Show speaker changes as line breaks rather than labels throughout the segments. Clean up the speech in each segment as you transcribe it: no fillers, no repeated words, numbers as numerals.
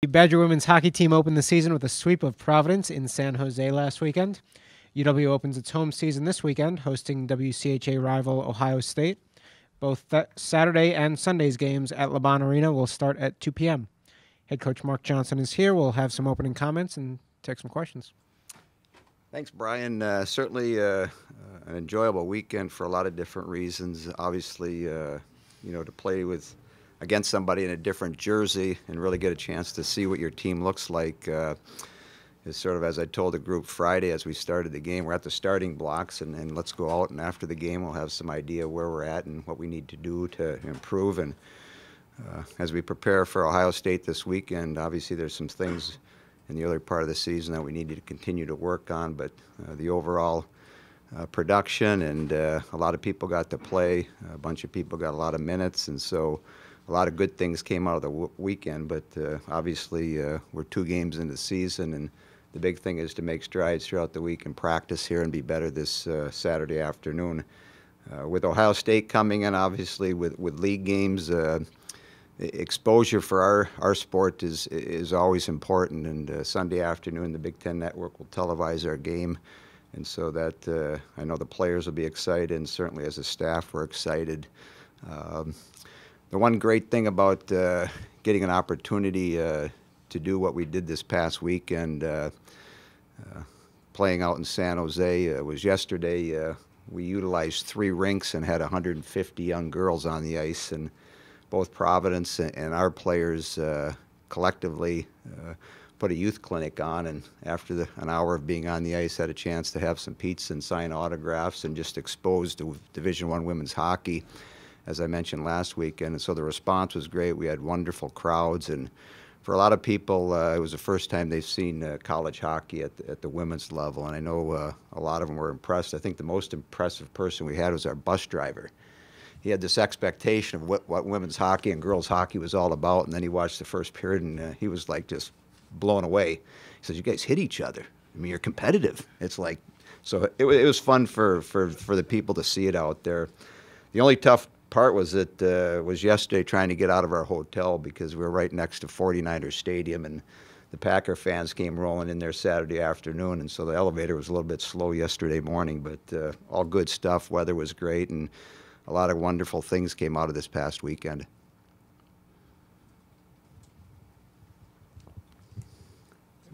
The Badger women's hockey team opened the season with a sweep of Providence in San Jose last weekend. UW opens its home season this weekend, hosting WCHA rival Ohio State. Both Saturday and Sunday's games at LeBron Arena will start at 2 p.m. Head coach Mark Johnson is here. We'll have some opening comments and take some questions.
Thanks, Brian. Certainly an enjoyable weekend for a lot of different reasons. Obviously, to play against somebody in a different jersey and really get a chance to see what your team looks like is sort of, as I told the group Friday as we started the game, we're at the starting blocks, and let's go out, and after the game we'll have some idea where we're at and what we need to do to improve. And as we prepare for Ohio State this weekend, obviously there's some things in the early part of the season that we need to continue to work on, but the overall production, and a lot of people got to play, a bunch of people got a lot of minutes, and so a lot of good things came out of the weekend. But obviously we're 2 games into the season, and the big thing is to make strides throughout the week and practice here and be better this Saturday afternoon. With Ohio State coming in, obviously with league games, exposure for our sport is always important, and Sunday afternoon the Big Ten Network will televise our game, and so that I know the players will be excited, and certainly as a staff we're excited. The one great thing about getting an opportunity to do what we did this past weekend, playing out in San Jose, was yesterday. We utilized 3 rinks and had 150 young girls on the ice, and both Providence and our players collectively put a youth clinic on, and after an hour of being on the ice had a chance to have some pizza and sign autographs and just exposed to Division I women's hockey, as I mentioned last weekend. And so the response was great. We had wonderful crowds, and for a lot of people it was the first time they've seen college hockey at the women's level, and I know a lot of them were impressed. I think the most impressive person we had was our bus driver. He had this expectation of what women's hockey and girls hockey was all about, and then he watched the first period, and he was like just blown away. He says, "You guys hit each other. I mean, you're competitive." It's like, so it was fun for the people to see it out there. The only tough part was yesterday trying to get out of our hotel, because we were right next to 49ers Stadium, and the Packer fans came rolling in there Saturday afternoon, and so the elevator was a little bit slow yesterday morning, but all good stuff. Weather was great, and a lot of wonderful things came out of this past weekend.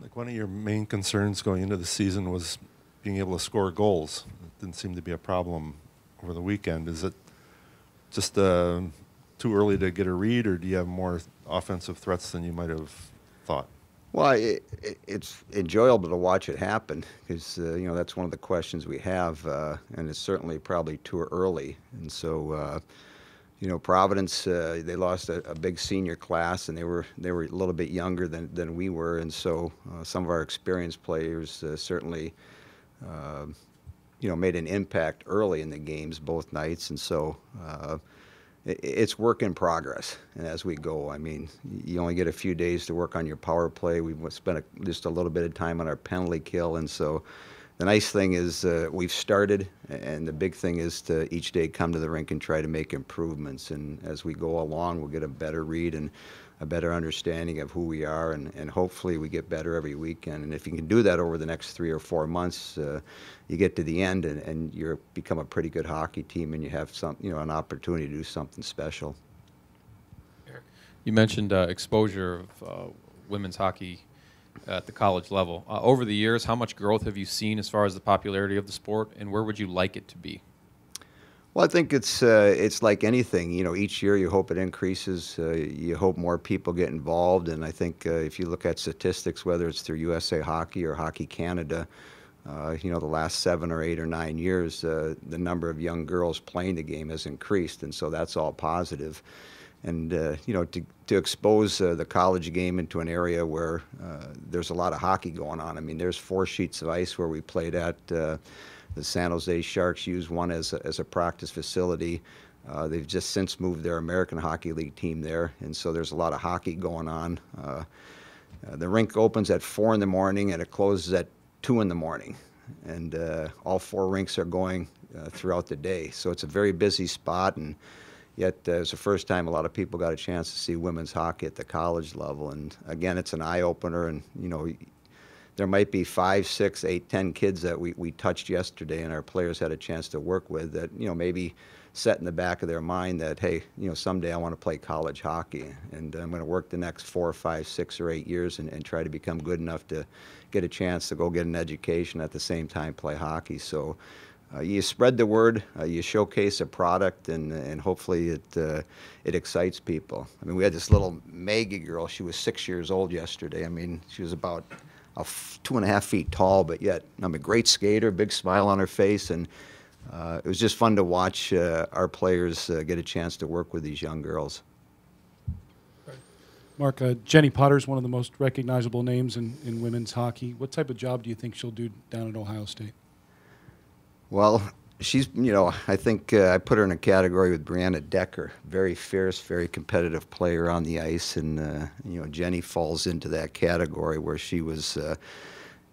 Like, one of your main concerns going into the season was being able to score goals. It didn't seem to be a problem over the weekend. Is it just too early to get a read, or do you have more offensive threats than you might have thought?
Well, it's enjoyable to watch it happen, because that's one of the questions we have, and it's certainly probably too early. And so Providence, they lost a big senior class, and they were a little bit younger than we were, and so some of our experienced players certainly made an impact early in the games both nights, and so it's work in progress. And as we go, I mean, you only get a few days to work on your power play. We've spent just a little bit of time on our penalty kill, and so the nice thing is we've started, and the big thing is to each day come to the rink and try to make improvements. And as we go along, we'll get a better read and a better understanding of who we are, and hopefully we get better every weekend. And if you can do that over the next 3 or 4 months, you get to the end, and you become a pretty good hockey team, and you have an opportunity to do something special.
You mentioned exposure of women's hockey at the college level. Over the years, how much growth have you seen as far as the popularity of the sport, and where would you like it to be?
Well, I think it's like anything. Each year you hope it increases. You hope more people get involved, and I think if you look at statistics, whether it's through USA Hockey or Hockey Canada, the last 7 or 8 or 9 years, the number of young girls playing the game has increased, and so that's all positive. And to expose the college game into an area where there's a lot of hockey going on. I mean, there's 4 sheets of ice where we played at. The San Jose Sharks use one as a practice facility. They've just since moved their American Hockey League team there, and so there's a lot of hockey going on. The rink opens at 4 in the morning and it closes at 2 in the morning, and all 4 rinks are going throughout the day. So it's a very busy spot, and Yet it was the first time a lot of people got a chance to see women's hockey at the college level. And again, it's an eye opener. And there might be 5, 6, 8, 10 kids that we touched yesterday, and our players had a chance to work with that maybe set in the back of their mind that, hey, someday I want to play college hockey, and I'm going to work the next 4 or 5, 6 or 8 years and try to become good enough to get a chance to go get an education at the same time play hockey. So you spread the word, you showcase a product, and hopefully it excites people. I mean, we had this little Maggie girl. She was 6 years old yesterday. I mean, she was about 2.5 feet tall, but yet I'm a great skater, big smile on her face, and it was just fun to watch our players get a chance to work with these young girls.
Mark, Jenny Potter's one of the most recognizable names in women's hockey. What type of job do you think she'll do down at Ohio State?
Well, she's, I think I put her in a category with Brianna Decker, very fierce, very competitive player on the ice, and Jenny falls into that category where she was.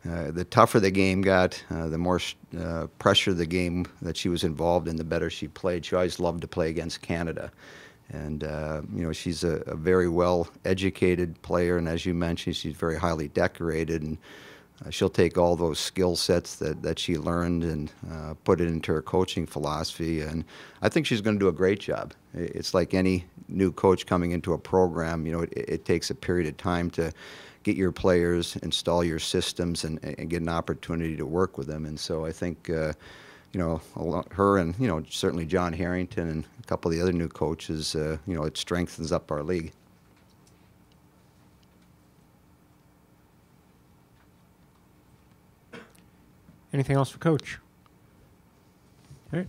The tougher the game got, the more pressure the game that she was involved in, the better she played. She always loved to play against Canada. And, she's a very well-educated player, and as you mentioned, she's very highly decorated, and she'll take all those skill sets that she learned and put it into her coaching philosophy, and I think she's going to do a great job. It's like any new coach coming into a program, it takes a period of time to get your players, install your systems, and get an opportunity to work with them. And so I think, her and, certainly John Harrington and a couple of the other new coaches, it strengthens up our league.
Anything else for Coach? All right.